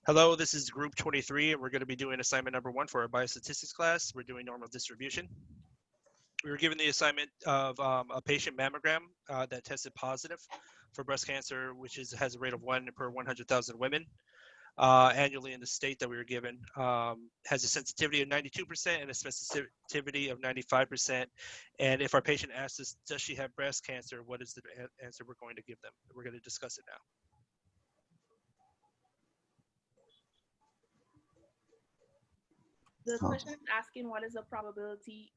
Hello, this is group 23, and we're going to be doing assignment number 1 for our biostatistics class. We're doing normal distribution. We were given the assignment of a patient mammogram that tested positive for breast cancer, which has a rate of 1 per 100,000 women annually in the state that we were given. Has a sensitivity of 92% and a specificity of 95%. And if our patient asks us, does she have breast cancer, what is the answer we're going to give them? We're going to discuss it now. The question is asking what is the probability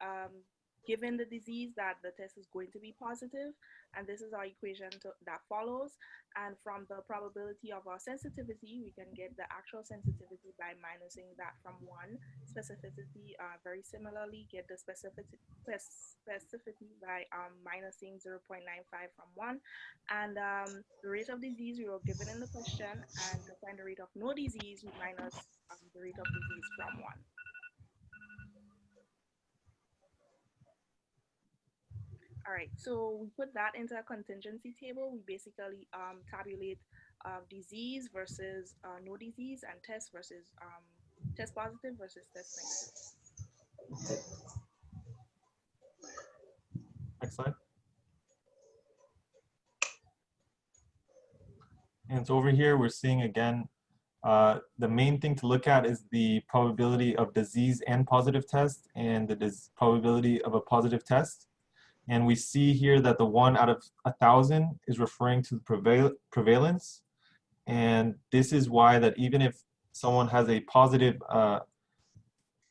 given the disease that the test is going to be positive, and this is our equation that follows. And from the probability of our sensitivity, we can get the actual sensitivity by minusing that from 1. Specificity, very similarly, get the specificity by minusing 0.95 from 1. And the rate of disease we were given in the question, and to find the rate of no disease, we minus the rate of disease from 1. All right, so we put that into a contingency table. We basically tabulate disease versus no disease, and test versus test positive versus test negative. Next slide. And so over here, we're seeing again, the main thing to look at is the probability of disease and positive test, and the probability of a positive test. And we see here that the 1 out of 1,000 is referring to the prevalence. And this is why that even if someone has a positive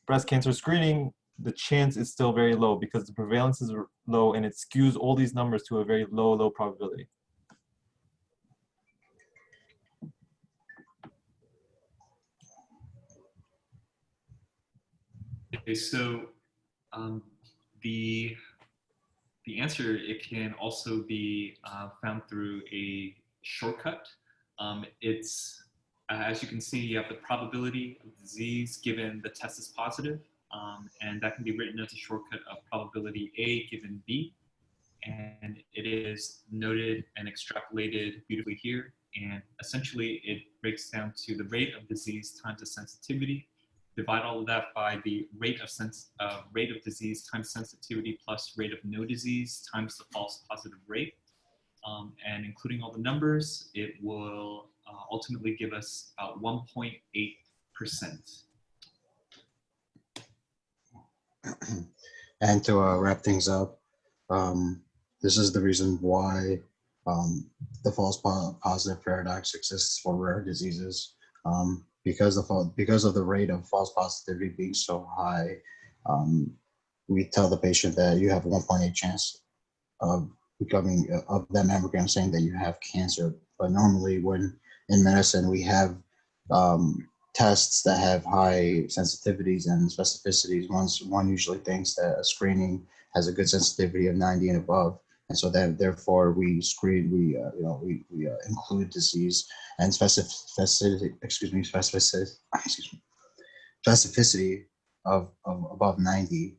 breast cancer screening, the chance is still very low because the prevalence is low, and it skews all these numbers to a very low probability. Okay, so the answer, it can also be found through a shortcut. It's, as you can see, you have the probability of disease given the test is positive, and that can be written as a shortcut of probability A given B. And it is noted and extrapolated beautifully here. And essentially, it breaks down to the rate of disease times the sensitivity. Divide all of that by the rate of disease times sensitivity plus rate of no disease times the false positive rate. And including all the numbers, it will ultimately give us about 1.8%. And to wrap things up, this is the reason why the false positive paradox exists for rare diseases. Because of the rate of false positivity being so high, we tell the patient that you have 1.8 chance of becoming of that mammogram saying that you have cancer. But normally, when in medicine we have tests that have high sensitivities and specificities, one usually thinks that a screening has a good sensitivity of 90 and above. And so then, therefore, we screen, we include disease and specificity of above 90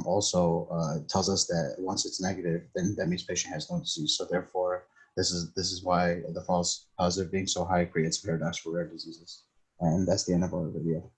also tells us that once it's negative, then that means patient has no disease. So therefore, this is why the false positive being so high creates a paradox for rare diseases. And that's the end of our video.